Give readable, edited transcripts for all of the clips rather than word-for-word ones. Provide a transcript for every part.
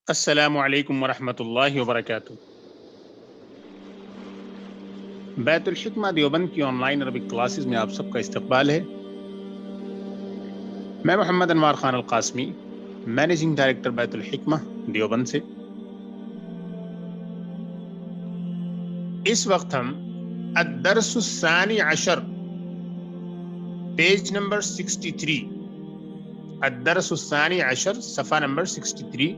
السلام علیکم ورحمۃ اللہ وبرکاتہ۔ بیت الحکمہ دیوبند کی آن لائن عربک کلاسز میں آپ سب کا استقبال ہے۔ میں محمد انوار خان القاسمی، مینیجنگ ڈائریکٹر بیت الحکمہ دیوبند سے۔ اس وقت ہم الدرس الثانی عشر پیج نمبر 63، الدرس الثانی عشر صفحہ نمبر 63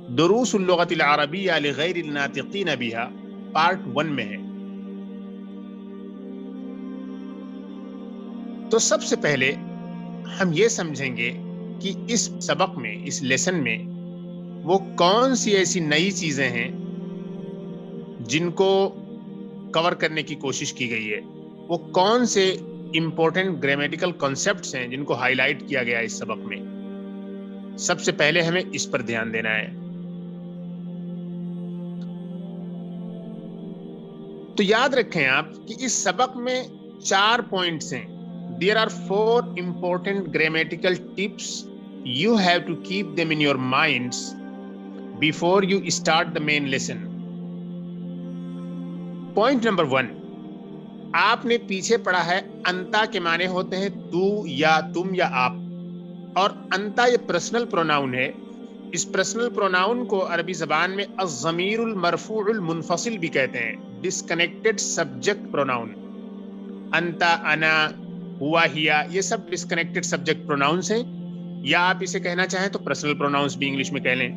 دروس اللغت العربیہ لغیر الناطقین بہا پارٹ 1 میں ہے۔ تو سب سے پہلے ہم یہ سمجھیں گے کہ اس سبق میں، اس لیسن میں وہ کون سی ایسی نئی چیزیں ہیں جن کو کور کرنے کی کوشش کی گئی ہے، وہ کون سے امپورٹنٹ گرامیٹیکل کانسیپٹس ہیں جن کو ہائی لائٹ کیا گیا ہے اس سبق میں۔ سب سے پہلے ہمیں اس پر دھیان دینا ہے۔ تو یاد رکھیں آپ کہ اس سبق میں 4 پوائنٹس ہیں۔ There are 4 important grammatical tips. You have to keep them in your minds before you start the main lesson. Point number 1، آپ نے پیچھے پڑھا ہے انتا کے معنی ہوتے ہیں تو یا تم یا آپ، اور انتا یہ پرسنل پروناؤن ہے۔ اس پرسنل پروناؤن کو عربی زبان میں الضمیر المرفوع المنفصل بھی کہتے ہیں، ڈسکنیکٹڈ سبجیکٹ پروناؤن۔ انتا، انا، ہوا، ہیا، یہ سب ڈسکنیکٹڈ سبجیکٹ پروناؤنس ہیں، یا آپ اسے کہنا چاہیں تو پرسنل پروناؤنس بھی انگلش میں کہہ لیں۔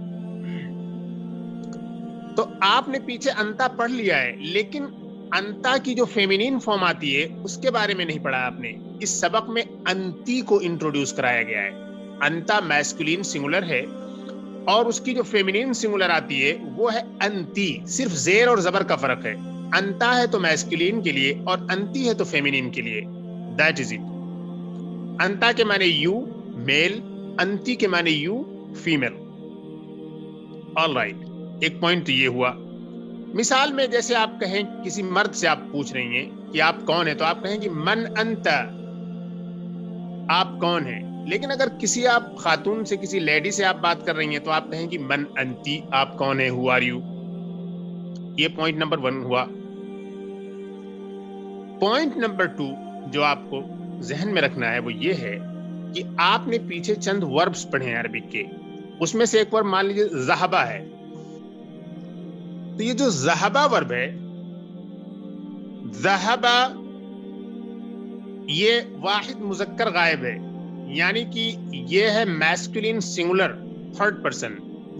تو آپ نے پیچھے انتا پڑھ لیا ہے، لیکن انتا کی جو فیمینین فارم آتی ہے اس کے بارے میں نہیں پڑھا آپ نے۔ اس سبق میں انتی کو انٹروڈیوس کرایا گیا ہے۔ انتا میسکولین سنگولر ہے، اور اس کی جو فیمینین سنگولر آتی ہے وہ ہے انتی۔ صرف زیر اور زبر کا فرق ہے، انتا ہے تو میسکولین کے لیے اور انتی ہے تو فیمینین کے لیے۔ That is it۔ انتا کے معنی یو میل، انتی کے معنی یو فیمیل۔ آل رائٹ، ایک پوائنٹ تو یہ ہوا۔ مثال میں جیسے آپ کہیں کسی مرد سے آپ پوچھ رہی ہیں کہ آپ کون ہیں، تو آپ کہیں کہ من انت، آپ کون ہیں۔ لیکن اگر کسی آپ خاتون سے، کسی لیڈی سے آپ بات کر رہی ہیں تو آپ کہیں کہ من انتی، آپ کون ہیں، ہو آر یو۔ یہ پوائنٹ نمبر 1 ہوا۔ پوائنٹ نمبر 2 جو آپ کو ذہن میں رکھنا ہے وہ یہ ہے کہ آپ نے پیچھے چند وربس پڑھے ہیں عربک کے، اس میں سے ایک ورب مان لیجیے ذہبہ ہے۔ تو یہ جو ذہبہ ورب ہے، ذہبہ یہ واحد مذکر غائب ہے، یعنی کہ یہ ہے میسکولین سنگولر 3rd پرسن،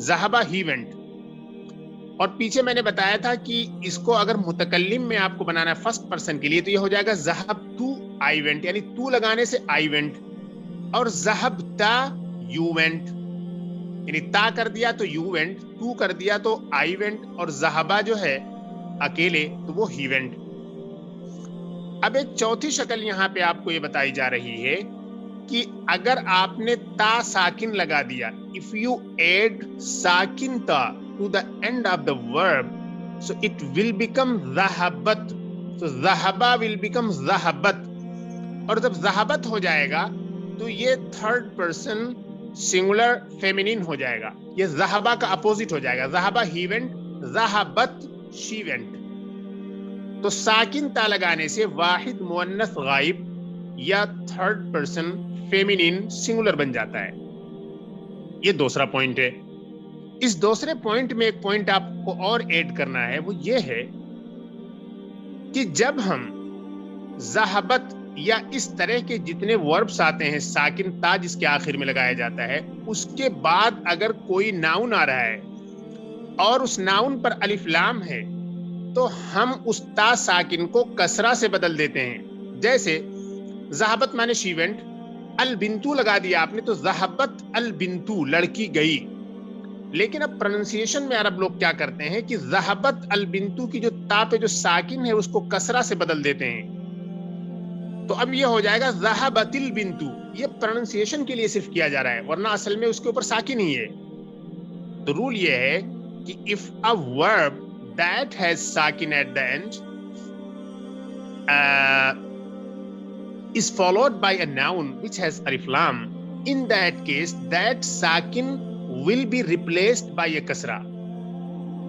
ذہبہ ہی وینٹ۔ اور پیچھے میں نے بتایا تھا کہ اس کو اگر متکلم میں آپ کو بنانا ہے 1st پرسن کے لیے تو یہ ہو جائے گا ذہب تو آئی وینٹ، یعنی تو لگانے سے آئی وینٹ، اور ذہب تا یو وینٹ، یعنی تا کر دیا تو یو وینٹ، تو کر دیا تو آئی وینٹ، اور ذہبہ جو ہے اکیلے تو وہ ہی وینٹ۔ اب ایک چوتھی شکل یہاں پہ آپ کو یہ بتائی جا رہی ہے کہ اگر آپ نے تا ساکن لگا دیا، if you add ساکن تا to the end of the verb, so it will become ذہبت، so ذہبہ will become ذہبت، اور جب ذہبت ہو جائے گا تو یہ 3rd پرسن سنگولر فیمینین ہو جائے گا، یہ ذہبہ کا اپوزٹ ہو جائے گا، ذہبہ ہی وینٹ، ذہبت شی وینٹ۔ تو ساکن تا لگانے سے واحد مؤنث غائب یا 3rd پرسن فیمینین سنگولر بن جاتا ہے۔ یہ دوسرا پوائنٹ ہے۔ اس دوسرے پوائنٹ میں ایک پوائنٹ آپ کو اور ایڈ کرنا ہے، وہ یہ ہے کہ جب ہم ذہبت یا اس طرح کے جتنے وربس آتے ہیں ساکن تا جس کے آخر میں لگایا جاتا ہے، اس کے بعد اگر کوئی ناؤن آ رہا ہے اور اس ناؤن پر الف لام ہے تو ہم اس تا ساکن کو کسرہ سے بدل دیتے ہیں۔ جیسے ذہبت مانے شی وینٹ، البنتو لگا دیا آپ نے تو ذہبت البنتو، لڑکی گئی۔ لیکن اب پروننسیشن میں عرب لوگ کیا کرتے ہیں کہ ذہبت البنتو کی جو تا پہ جو ساکن ہے اس کو کسرہ سے بدل دیتے ہیں، تو اب یہ ہو جائے گا ذہبت البنتو۔ یہ پروننسیشن کے لیے صرف کیا جا رہا ہے، ورنہ اصل میں اس کے اوپر ساکن ہی ہے۔ تو رول یہ ہے کہ if a verb that has sakin at the end is followed by a noun which has alif lam, in that case that sakin will be replaced by a kasra.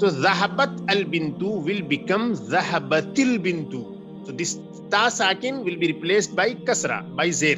So zahabat al bintu will become zahabatil bintu. So this ta sakin will be replaced by kasra, by zer.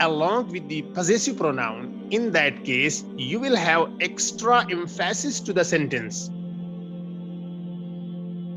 along with the possessive pronoun, in that case you will have extra emphasis to the sentence.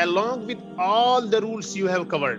along with all the rules you have covered.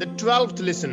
the 12th lesson।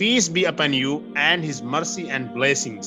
Peace be upon you and his mercy and blessings।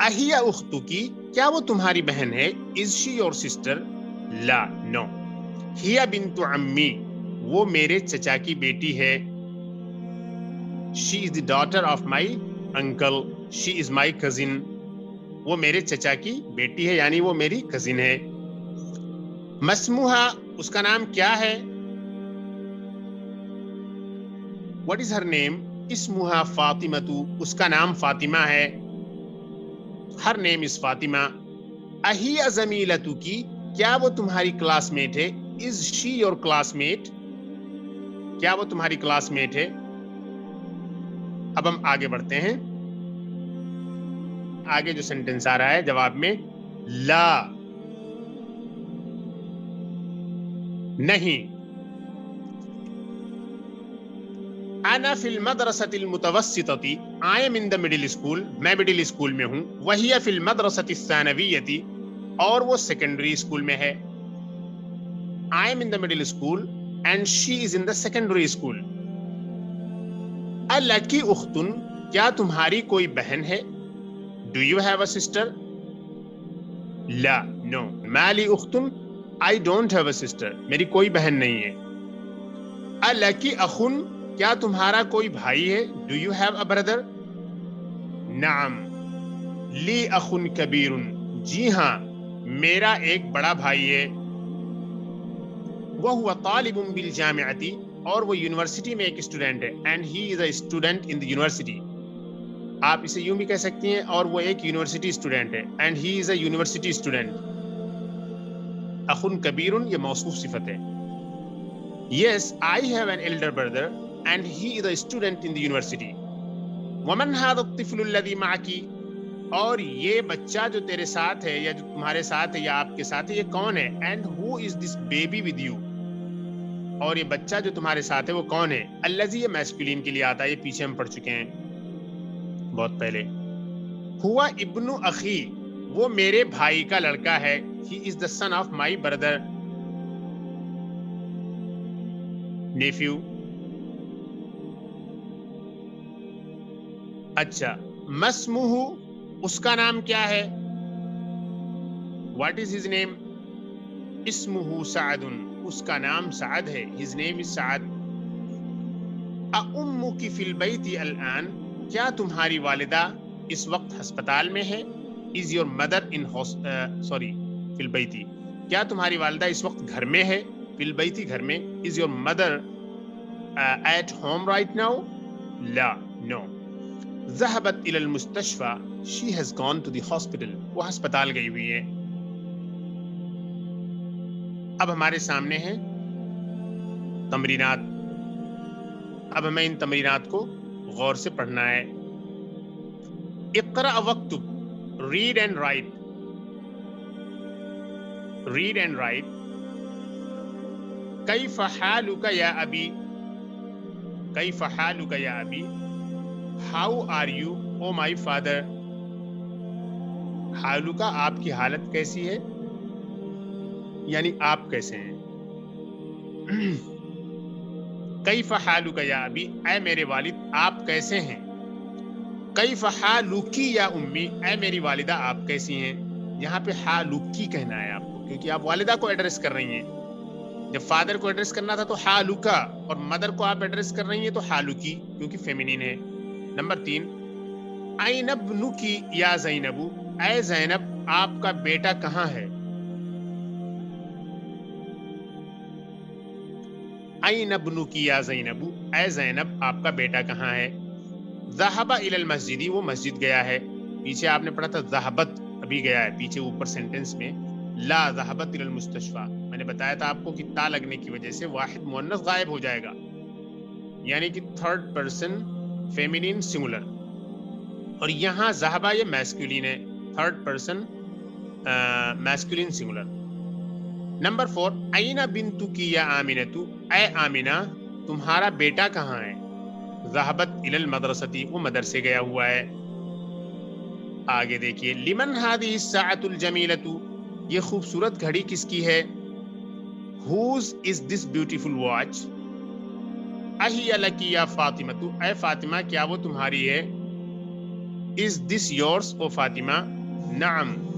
اہیا اختو کی کیا وہ تمہاری بہن ہے؟ Is she your sister? لا no. ہیا بنت عمی وہ میرے چچا کی بیٹی ہے. She is the daughter of my uncle. She is my cousin وہ میرے چچا کی بیٹی ہے یعنی وہ میری کزن ہے. مسموہا اس کا نام کیا ہے؟ واٹ از ہر نیم؟ اسمہا فاطمہ اس کا نام فاطمہ ہے. ہر نیم از فاطمہ. اہی زمیلتو کی کیا وہ تمہاری کلاس میٹ ہے؟ Is she your class meat? کیا وہ تمہاری کلاس میٹ ہے؟ اب ہم آگے بڑھتے ہیں. آگے جو سینٹنس آ رہا ہے جواب میں لا نہیں. انا فی المدرسۃ المتوسطۃ I am in the middle school میں مڈل اسکول میں ہوں. وہی فی المدرسۃ الثانویۃ اور وہ سیکنڈری اسکول میں ہے. I am in the middle school and she is in the secondary school. الکی اختن کیا تمہاری کوئی بہن ہے؟ Do you have a sister? Law no. مالی اختن I don't have a sister میری کوئی بہن نہیں ہے. الکی اخن کیا تمہارا کوئی بھائی ہے؟ Do you have a brother? نعم. لی اخن کبیر جی ہاں میرا ایک بڑا بھائی ہے. وہو طالب بالجامعۃ اور وہ یونیورسٹی میں ایک اسٹوڈنٹ ہے. And he is a student in the university. آپ اسے یوں بھی کہہ سکتی ہیں اور وہ ایک یونیورسٹی اسٹوڈنٹ ہے. And he is a university student. اخن کبیر یہ موصوف صفت ہے. Yes I have an elder brother and he is a student in the university. ومن ھذا الطفل الذی معک اور یہ بچہ جو تیرے ساتھ ہے یا جو تمہارے ساتھ ہے یا آپ کے ساتھ ہے یہ کون ہے؟ And who is this baby with you اور یہ بچہ جو تمہارے ساتھ ہے وہ کون ہے؟ الذی یہ میسکولین کے لیے آتا ہے. یہ پیچھے ہم پڑھ چکے ہیں بہت پہلے. ہوا ابن اخی وہ میرے بھائی کا لڑکا ہے. ہی از دا سن آف مائی بردر نیفیو. اچھا مسموہ اس کا نام کیا ہے؟ What is his name? اسمہ سعد اس کا نام سعد ہے. ہز نیم از سعد. اامک فی البیت الان کیا تمہاری والدہ اس وقت ہسپتال میں ہے؟ از یور مدر ان سوری فی البیت کیا تمہاری والدہ اس وقت گھر میں ہے؟ فی البیت گھر میں. Is your mother at home right now? لا نو. ذهبت الى المستشفى she has gone to the hospital وہ ہسپتال گئی ہوئی ہے. اب ہمارے سامنے ہیں تمرینات. اب ہمیں ان تمرینات کو غور سے پڑھنا ہے. اقرأ واکتب read and write. read and write. کیف حالک یا ابی کیف حالک یا ابی How are you, oh my father? حالکا آپ کی حالت کیسی ہے یعنی آپ کیسے ہیں. کیف حالک یا ابی اے میرے والد آپ کیسے ہیں. کیف حالکی یا امی اے میری والدہ آپ کیسی ہیں. یہاں پہ حالکی کہنا ہے آپ کو کیونکہ آپ والدہ کو ایڈریس کر رہی ہیں. جب فادر کو ایڈریس کرنا تھا تو حالکا اور مدر کو آپ ایڈریس کر رہی ہیں تو حالکی کیونکہ فیمینین ہے. نمبر 3 این ابنکی یا زینب اے زینب آپ کا بیٹا کہاں ہے. این ابنکی یا زینب اے زینب آپ کا بیٹا کہاں ہے. ذہب الی المسجد وہ مسجد گیا ہے. پیچھے آپ نے پڑھا تھا ذہبت ابھی گیا ہے. پیچھے اوپر سینٹنس میں لا ذہبت الی المستشفى میں نے بتایا تھا آپ کو کہ تا لگنے کی وجہ سے واحد مؤنث غائب ہو جائے گا یعنی کہ تھرڈ پرسن فیمینین سنگولر. اور یہاں ذہبہ یہ میسکولین ہے third person masculine singular. Number 4 این بنتکی یا آمنۃ اے آمنہ تمہارا بیٹا کہاں ہے. ذہبت الی المدرسۃ وہ مدرسے گیا ہوا ہے. آگے دیکھیے لمن هذه الساعة الجمیلۃ یہ خوبصورت گھڑی کس کی ہے. whose is this beautiful watch. اہی لکی یا فاطمہ اے فاطمہ کیا وہ تمہاری ہے. Is this yours, O Fatima? Naam,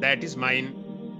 that is mine,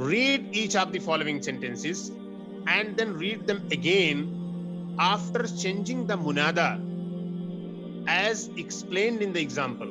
Read each of the following sentences and then read them again after changing the munada as explained in the example.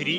3,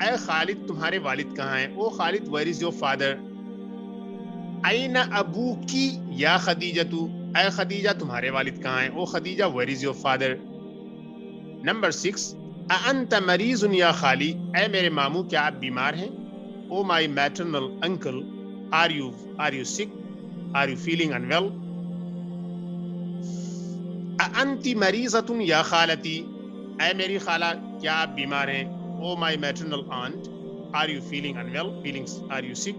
اے خالد تمہارے والد کہاں ہیں؟ O Khalid where is your father? این ابوکی یا خدیجہ، اے Khadija تمہارے والد کہاں ہیں؟ O Khadija where is your father? Number 6 انت مریض یا خالی، اے میرے ماموں کیا آپ بیمار ہیں؟ O my maternal uncle are you سک، آر یو فیلنگ انویل؟ انت مریضۃ یا خالتی، اے میری خالہ کیا آپ بیمار ہیں؟ O my maternal aunt are you feeling unwell, are you sick?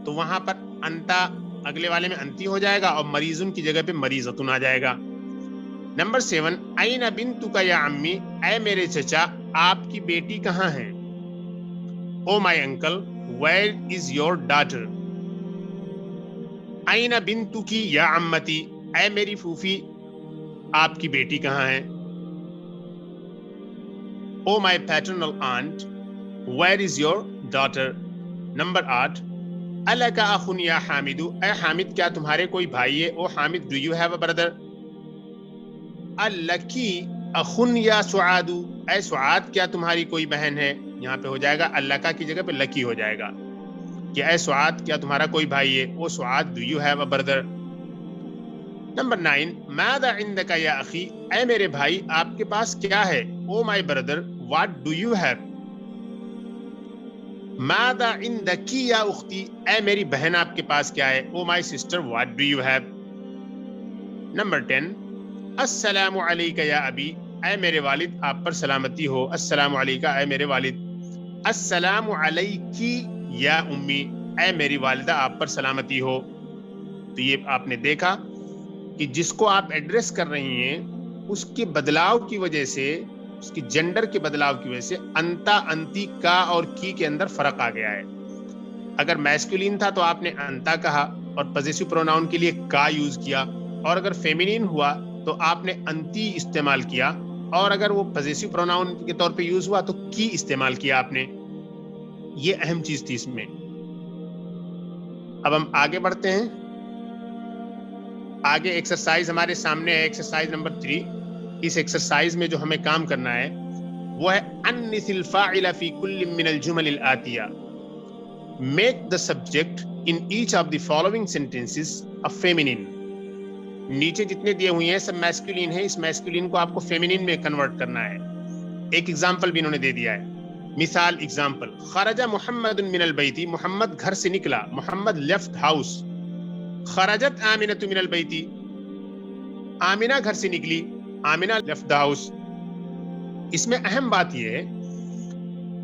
تو وہاں پر انتا اگلے والے میں انتی ہو جائے گا اور مریضن کی جگہ پہ مریضتن آ جائے گا۔ نمبر 7 این بنتک یا عمی، اے میرے چچا آپ کی بیٹی کہاں ہے؟ O my uncle where is your daughter? این بنتکی یا عمتی، اے میری پھوفی آپ کی بیٹی کہاں ہے؟ O my paternal aunt where is your daughter? Number 8 الک اخ یا حامد، اے حامد کیا تمہارے کوئی بھائی ہے؟ O Hamid do you have a brother? الکی اخ یا سعاد، اے سعاد کیا تمہاری کوئی بہن ہے؟ یہاں پہ ہو جائے گا الکا کی جگہ پہ لکی ہو جائے گا کہ اے سعاد کیا تمہارا کوئی بھائی ہے؟ O Suad do you have a brother? Number 9 ماذا عندک یا اخی، اے میرے بھائی آپ کے پاس کیا ہے؟ O my brother what do you have? ماذا عندکی یا اختی، اے میری بہن آپ کے پاس کیا ہے؟ O my sister what do you have? Number 10 السلام علیک یا ابی، اے میرے والد آپ پر سلامتی ہو، السلام علیکہ اے میرے والد۔ السلام علیکی یا امی، اے میری والدہ آپ پر سلامتی ہو۔ تو یہ آپ نے دیکھا کہ جس کو آپ ایڈریس کر رہی ہیں اس کے بدلاؤ کی وجہ سے، اس کی جنڈر کے بدلاؤ کی وجہ سے انتا انتی کا اور کی کے اندر فرق آ گیا ہے۔ اگر میسکولین تھا تو آپ نے انتا کہا اور پوزیسو پروناؤن کے لیے کا یوز کیا، اور اگر فیمینین ہوا تو آپ نے انتی استعمال کیا، اور اگر وہ پوزیسو پروناؤن کے طور پہ یوز ہوا تو کی استعمال کیا آپ نے۔ یہ اہم چیز تھی اس میں۔ اب ہم آگے بڑھتے ہیں۔ آگے ایکسرسائز ہمارے سامنے ہے، ایکسرسائز نمبر 3۔ اس ایکسرسائز میں جو ہمیں کام کرنا ہے وہ ہے انث الفاعل فی کل من الجمل الآتیہ، make the subject in each of the following sentences a feminine۔ نیچے جتنے دیے ہوئے ہیں سب میسکولین ہیں، اس میسکولین کو آپ کو فیمینین میں کنورٹ کرنا ہے۔ ایک ایگزامپل بھی انہوں نے دے دیا ہے۔ مثال ایگزامپل، خرج محمد من البیت، محمد گھر سے نکلا، محمد لیفٹ ہاؤس۔ خرجت آمنۃ من البیت، آمنہ گھر سے نکلی، آمنہ لیفٹ دا ہاؤس۔ اس میں اہم بات یہ ہے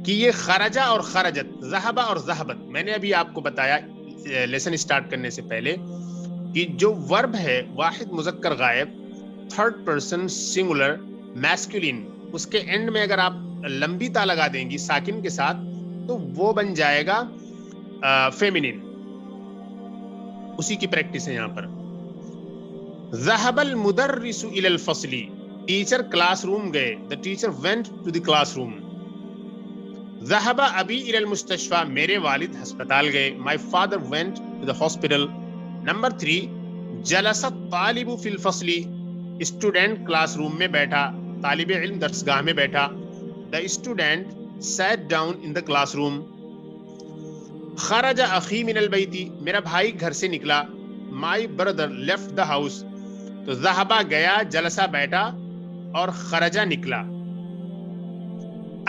کہ یہ خرجہ اور خرجت، ذہبہ اور ذہبت، میں نے ابھی آپ کو بتایا لیسن سٹارٹ کرنے سے پہلے کہ جو ورب ہے واحد مذکر غائب، تھرڈ پرسن سنگولر میسکولین، اس کے اینڈ میں اگر آپ لمبی تا لگا دیں گی ساکن کے ساتھ تو وہ بن جائے گا فیمینین۔ اسی کی پریکٹس ہے یہاں پر۔ ذهب المدرس الى الفصل، ٹیچر کلاس روم گئے، the teacher went to the classroom۔ ذهب ابی الى المستشفى، میرے والد ہسپتال گئے، my father went to the hospital۔ Number 3 جلس الطالب فی الفصل، اسٹوڈنٹ کلاس روم میں بیٹھا، طالب علم درسگاہ میں بیٹھا، the student sat down in the classroom۔ خرج اخی من البیت، میرا بھائی گھر سے نکلا، my brother left the house۔ تو ذہبہ گیا، جلسہ بیٹھا، اور خرجہ نکلا۔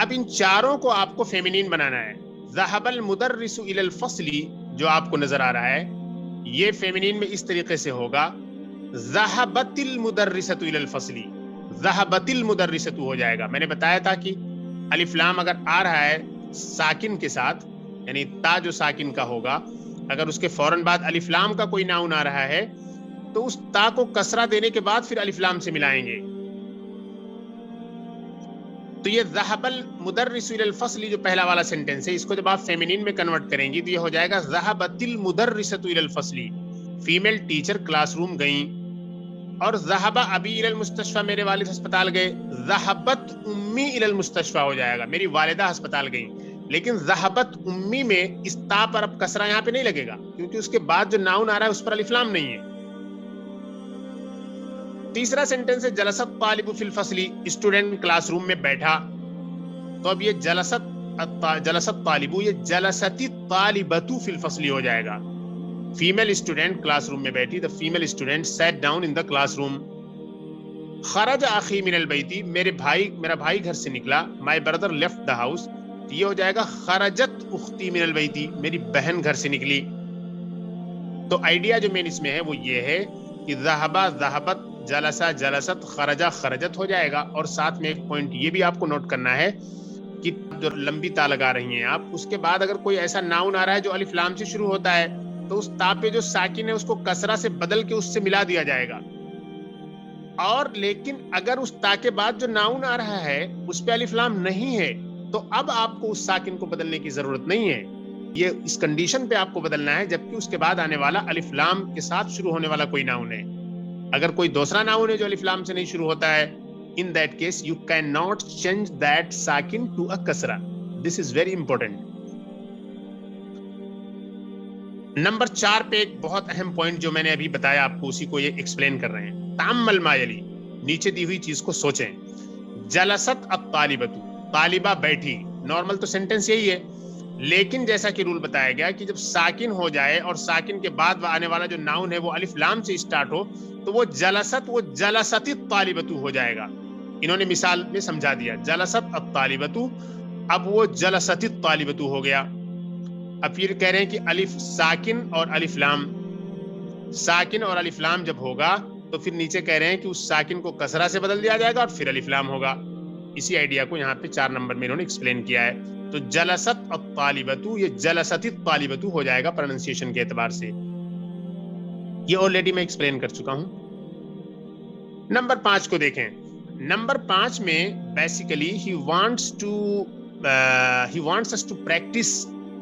اب ان چاروں کو آپ کو فیمینین بنانا ہے۔ ذهب المدرس الى الفصل جو آپ کو نظر آ رہا ہے یہ فیمینین میں اس طریقے سے ہوگا، ذهبت المدرسۃ الى الفصل، ذهبت المدرسۃ ہو جائے گا۔ میں نے بتایا تھا کہ الف لام اگر آ رہا ہے ساکن کے ساتھ، یعنی تا جو ساکن کا ہوگا، اگر اس کے فوراً بعد الف لام کا کوئی ناؤن آ رہا ہے تو اس تا کو کسرہ دینے کے بعد پھر الف لام سے ملائیں گے۔ تو یہ ذهب المدرس الى الفصل جو پہلا والا سینٹنس ہے، اس کو جب آپ فیمینین میں کنورٹ کریں گی تو یہ ہو جائے گا ذهبت المدرسۃ الى الفصل، فیمیل ٹیچر کلاس روم گئیں۔ اور ذهب ابی الى المستشفى، میرے والد ہسپتال گئے، ذهبت امی الى المستشفى ہو جائے گا، میری والدہ ہسپتال گئیں۔ لیکن ذهبت امی میں اس تا پر اب کسرہ یہاں پہ نہیں لگے گا کیونکہ اس کے بعد جو ناؤن آ رہا ہے اس پر الف لام نہیں ہے۔ تیسرا سینٹنس ہے جلست طالب فی الفصل، اسٹوڈنٹ کلاس روم میں بیٹھا۔ تو اب یہ جلست طالبو، یہ جلستی طالبتو فی الفصل ہو جائے گا. فیمیل اسٹوڈنٹ کلاس روم میں بیٹھی، the female student sat down in the classroom. خرج اخی من البیت، میرا بھائی گھر سے نکلا. my brother left the house، یہ ہو جائے گا خرجت اختی من البیت، میری بہن گھر سے نکلی. تو آئیڈیا جو مین اس میں ہے وہ یہ ہے کہ ذہبا ذہبت، جلسا جلست، خرجا خرجت ہو جائے گا. اور ساتھ میں ایک پوائنٹ یہ بھی آپ کو نوٹ کرنا ہے کہ جو لمبی تا لگا رہی ہیں آپ، اس کے بعد اگر کوئی ایسا ناؤن آ رہا ہے جو الف لام سے شروع ہوتا ہے تو اس تا پہ جو ساکن ہے اس کو کسرہ سے بدل کے اس سے ملا دیا جائے گا. اور لیکن اگر اس تا کے بعد جو ناؤن آ رہا ہے اس پہ الف لام نہیں ہے تو اب آپ کو اس ساکن کو بدلنے کی ضرورت نہیں ہے. یہ اس کنڈیشن پہ آپ کو بدلنا ہے جبکہ اس کے بعد آنے والا الف لام کے ساتھ شروع ہونے والا کوئی ناؤن ہے. اگر کوئی دوسرا ناؤن ہے جو الف لام سے نہیں شروع ہوتا ہے، in that case you cannot change that sakin to a kasra. This is very important. Number 4 پہ ایک بہت اہم پوائنٹ جو میں نے ابھی بتایا آپ کو، اسی کو یہ ایکسپلین کر رہے ہیں. تامل ما یلی، نیچے دی ہوئی چیز کو سوچیں. جلست الطالبۃ، طالبہ بیٹھی. نارمل تو سینٹینس یہی ہے، لیکن جیسا کہ رول بتایا گیا کہ جب ساکن ہو جائے اور ساکن کے بعد آنے والا جو ناؤن ہے وہ الف لام سے اسٹارٹ ہو تو وہ جلست، وہ جلست الطالبۃ ہو جائے گا. انہوں نے مثال میں سمجھا دیا جلست الطالبۃ، اب وہ جلست الطالبۃ ہو گیا. اب پھر کہہ رہے ہیں کہ الف ساکن اور الف لام، ساکن اور الف لام جب ہوگا تو پھر نیچے کہہ رہے ہیں کہ اس ساکن کو کسرہ سے بدل دیا جائے گا اور پھر الف لام ہوگا. اسی آئیڈیا کو یہاں پہ 4 نمبر میں انہوں نے ایکسپلین کیا ہے. تو جلست الطالبۃ، یہ جلست الطالبۃ ہو جائے گا پروننسیشن کے اعتبار سے. یہ آلریڈی میں ایکسپلین کر چکا ہوں. نمبر 5 کو دیکھیں. نمبر 5 میں basically he wants us to practice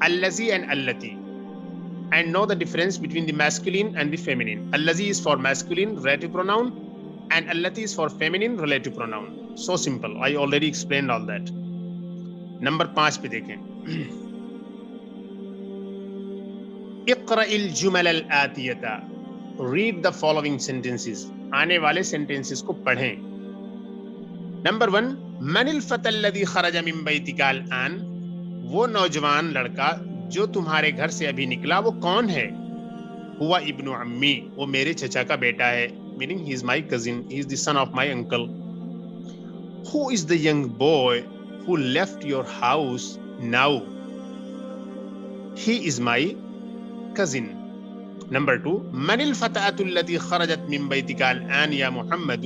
allazi and allati and know the difference between the masculine and the feminine. Allazi is for masculine relative pronoun and allati is for feminine relative pronoun. So simple. I already explained all that. Number 5 پہ دیکھیں. اقرأ الجمل الآتیہ، read the following sentences، آنے والے sentences کو پڑھیں. Number 1، من الفتى الذي خرج من بیتک الآن، وہ نوجوان لڑکا جو تمہارے گھر سے ابھی نکلا وہ کون ہے؟ ہوا ابن عمی، وہ میرے چچا کا بیٹا ہے. meaning he is my cousin, he is the son of my uncle. Who is the young boy who left your house now? He is my cousin. Number 2، من الفتاة التي خرجت من بيتك الآن يا محمد؟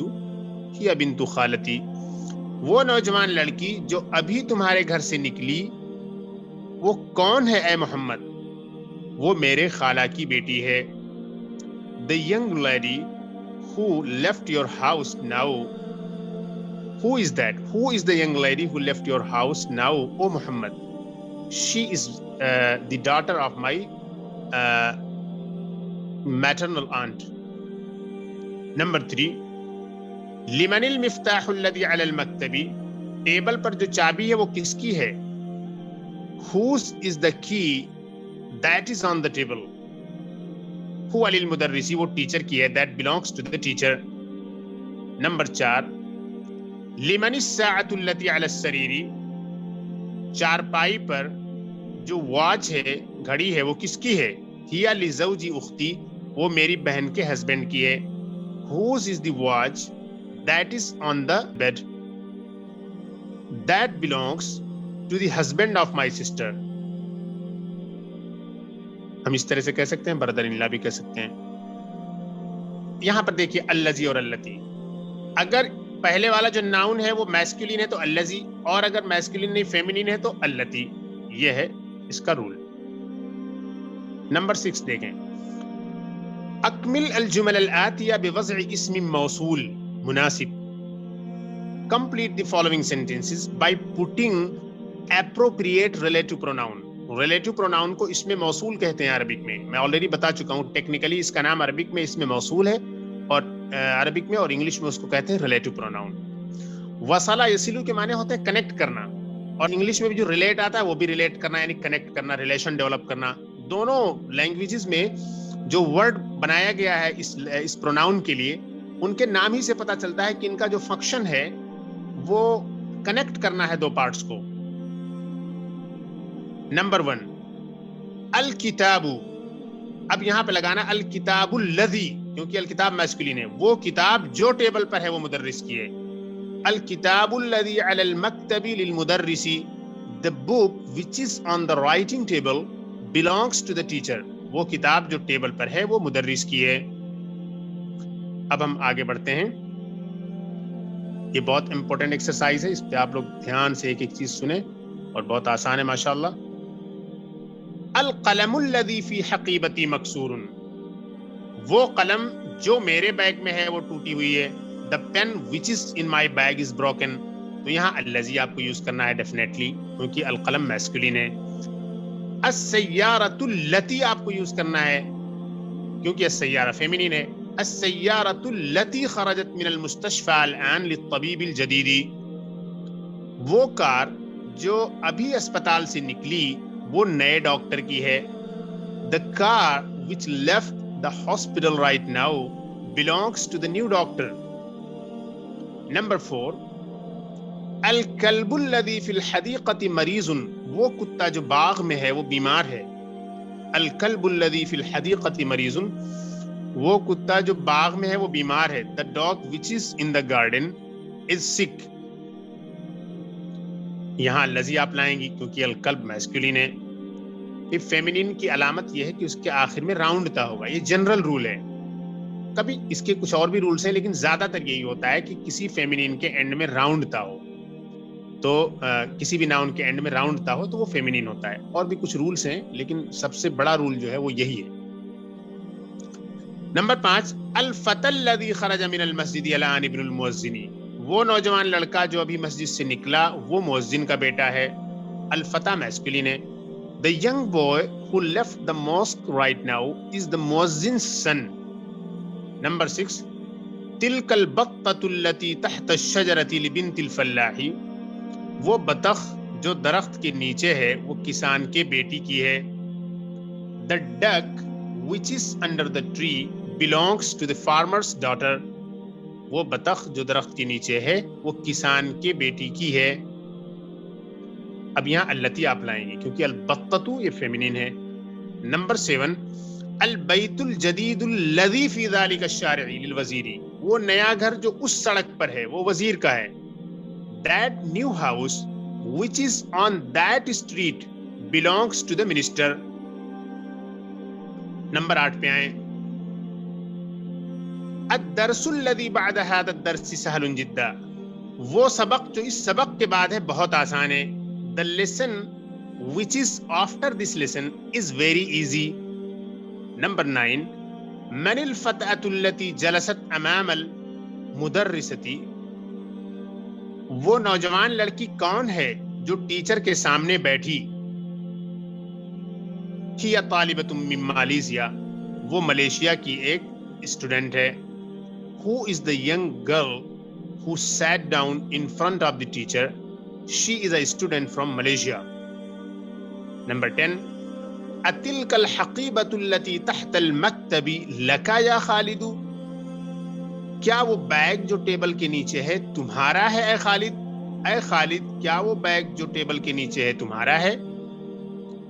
هي بنت خالتي، وہ نوجوان لڑکی جو ابھی تمہارے گھر سے نکلی وہ کون ہے اے محمد؟ وہ میرے خالہ کی بیٹی ہے. The young lady who left your house now. Who is that? Who is the young lady who left your house now, O Muhammad? She is the daughter of my maternal aunt. Number 3، لمن المفتاح الذي على المكتب، table پر جو چابی ہے وہ کس کی ہے؟ Whose is the key that is on the table? هو للمدرس، وہ ٹیچر کی ہے. That belongs to the teacher. Number 4، لمن الساعة التي على السرير، چارپائی پر جو واچ ہے، گھڑی ہے، وہ کس کی ہے؟ ہی لزوجی اختی، وہ میری بہن کے ہسبینڈ کی ہے. Whose is the watch that is on the bed? That belongs to the husband of my sister. ہم اس طرح سے کہہ سکتے ہیں، برادر ان لا بھی کہہ سکتے ہیں. یہاں پر دیکھیے الذی اور اللتی، اگر پہلے والا جو ناؤن ہے وہ میسکولین ہے تو الذی، اور اگر میسکولین نہیں فیمینین ہے تو اللتی. یہ ہے اس کا رول. نمبر 6 دیکھیں. اکمل الجمل الآتیہ بوضع اسم موصول مناسب. Complete the following sentences by putting appropriate relative pronoun. Relative pronoun کو اس میں موصول کہتے ہیں عربک میں. میں آلریڈی بتا چکا ہوں ٹیکنیکلی اس کا نام عربک میں اس میں موصول ہے، اور عربک میں اور انگلش میں اس کو کہتے ہیں ریلیٹو پروناؤن. وصلہ یصلو کے معنی ہوتے ہیں کنیکٹ کرنا، اور انگلش میں بھی جو ریلیٹ آتا ہے وہ بھی ریلیٹ کرنا، یعنی کنیکٹ کرنا، ریلیشن ڈیولپ کرنا. دونوں لینگویجز میں جو ورڈ بنایا گیا ہے اس پروناؤن کے لیے، ان کے نام ہی سے پتہ چلتا ہے کہ ان کا جو فنکشن ہے وہ کنیکٹ کرنا ہے دو پارٹس کو. نمبر 1 الکتاب، اب یہاں پہ لگانا الکتاب الذی، کیونکہ الکتاب میسکولین ہے، وہ کتاب جو ٹیبل پر ہے وہ مدرس کی ہے. الکتاب الذی علی المکتب للمدرس، the book which is on the writing table belongs to the teacher، وہ کتاب جو ٹیبل پر ہے وہ مدرس کی ہے. اب ہم آگے بڑھتے ہیں. یہ بہت امپورٹنٹ ایکسرسائز ہے، اس پہ آپ لوگ دھیان سے ایک ایک چیز سنیں، اور بہت آسان ہے ماشاءاللہ. القلم الذی فی حقیبتی مکسور، وہ قلم جو میرے بیگ میں ہے وہ ٹوٹی ہوئی ہے. the pen which is in my bag is broken، تو یہاں الذی آپ کو یوز کرنا ہے ڈیفینیٹلی، کیونکہ القلم میسکولین ہے. السیارۃ التی آپ کو یوز کرنا ہے کیونکہ السیارہ فیمینین ہے. السیارۃ التی خرجت من المستشفى الآن للطبیب الجدید، وہ کار جو ابھی اسپتال سے نکلی وہ نئے ڈاکٹر کی ہے. the car which left the hospital right now belongs to the new doctor. Number 4 الکلب الذی فی الحدیقۃ مریض، وہ کتا جو باغ میں ہے وہ بیمار ہے. الکلب الذی فی الحدیقۃ مریض، وہ کتا جو باغ میں ہے وہ بیمار ہے. the dog which is in the garden is sick، یہاں الذی آپ لائیں گی کیونکہ الکلب میسکولین ہے. پھر فیمینین کی علامت یہ ہے کہ اس کے آخر میں راؤنڈ تا ہوگا، یہ جنرل رول ہے. کبھی اس کے کچھ اور بھی رولز ہیں لیکن زیادہ تر یہی ہوتا ہے کہ کسی فیمینین کے اینڈ میں راؤنڈ تا ہو، تو کسی بھی ناؤن کے اینڈ میں راؤنڈ تا ہو تو وہ فیمینین ہوتا ہے. اور بھی کچھ رولز ہیں لیکن سب سے بڑا رول جو ہے وہ یہی ہے. نمبر 5 الفتى الذي خرج من المسجد الان ابن المؤذن، وہ نوجوان لڑکا جو ابھی مسجد سے نکلا وہ مؤذن کا بیٹا ہے. الفتى میسکولین ہے. the young boy who left the mosque right now is the muezzin's son. Number 6 تلك البطة التي تحت الشجرة لبنت الفلاح، وہ بطخ جو درخت کے نیچے ہے وہ کسان کے بیٹی کی ہے. the duck which is under the tree belongs to the farmer's daughter، وہ بطخ جو درخت کے نیچے ہے وہ کسان کے بیٹی کی ہے. اب یہاں التی آپ لائیں گے کیونکہ البطۃ یہ فیمینین ہے. نمبر 7 البیت الجدید الذی فی ذلک الشارع للوزیر، وہ نیا گھر جو اس سڑک پر ہے وہ وزیر کا ہے. that new house which is on that street belongs to the minister. Number 8 پہ آئیں. الدرس الذی بعد هذا الدرس سهل جدا، وہ سبق جو اس سبق کے بعد ہے بہت آسان ہے. the lesson which is after this lesson is very easy. Number 9 من الفتاة التي جلست امام المدرسة، وہ نوجوان لڑکی کون ہے جو ٹیچر کے سامنے بیٹھی. ہی طالبۃ من مالیزیا، وہ ملیشیا کی ایک اسٹوڈنٹ ہے. Who is the young girl who sat down in front of the teacher? She is a student from Malaysia. Number 10 أتلك الحقيبة التي تحت المكتب لك يا خالد، کیا وہ بیگ جو ٹیبل کے نیچے ہے تمہارا ہے اے خالد؟ اے خالد کیا وہ بیگ جو ٹیبل کے نیچے ہے تمہارا ہے؟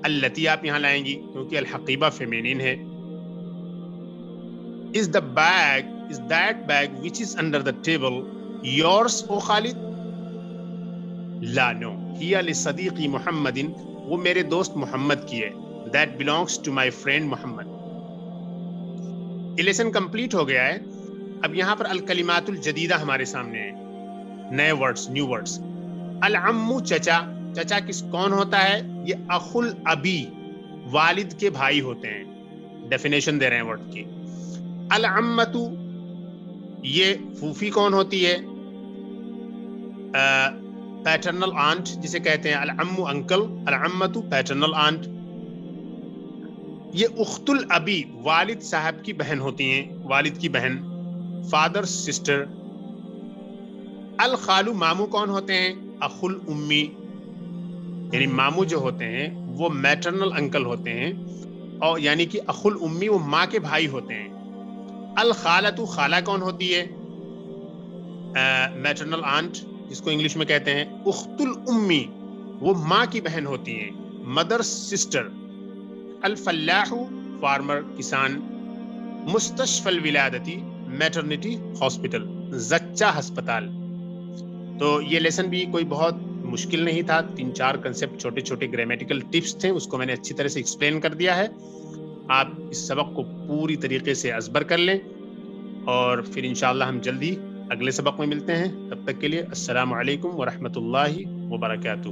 التی آپ یہاں لائیں گی کیونکہ الحقیبہ فیمینین ہے. Is that bag which is under the table yours او خالد؟ لا نو، ہی لصدیقی محمد، وہ میرے دوست محمد کی ہے. that belongs to my friend محمد. یہ لیسن کمپلیٹ ہو گیا ہے. اب یہاں پر الکلمات الجدیدہ ہمارے سامنے ہیں، نئے ورڈز، نیو ورڈز. العم چچا، چچا کون ہوتا ہے؟ یہ اخ الابی، والد کے بھائی ہوتے ہیں. ڈیفینیشن دے رہے ہیں ورڈ کی. العمۃ یہ پھوفی کون ہوتی ہے؟ پیٹرنل آنٹ جسے کہتے ہیں. العم انکل، العمۃ پیٹرنل آنٹ. یہ اخت الابی والد صاحب کی بہن ہوتی ہیں، والد کی بہن، فادر سسٹر. الخالو مامو کون ہوتے ہیں؟ اخ الامی، یعنی مامو جو ہوتے ہیں وہ میٹرنل انکل ہوتے ہیں، اور یعنی کہ اخ الامی وہ ماں کے بھائی ہوتے ہیں. الخالۃ خالہ کون ہوتی ہے؟ میٹرنل آنٹ جس کو انگلش میں کہتے ہیں. اخت الامی وہ ماں کی بہن ہوتی ہیں. مدر سسٹر، الفلاح فارمر کسان، مستشفى الولادتی میٹرنٹی ہاسپٹل زچہ ہسپتال. تو یہ لیسن بھی کوئی بہت مشکل نہیں تھا، 3-4 کنسیپٹ چھوٹے چھوٹے گرامیٹیکل ٹپس تھے، اس کو میں نے اچھی طرح سے ایکسپلین کر دیا ہے. آپ اس سبق کو پوری طریقے سے ازبر کر لیں اور پھر انشاءاللہ ہم جلدی اگلے سبق میں ملتے ہیں. تب تک کے لیے السلام علیکم ورحمۃ اللہ وبرکاتہ.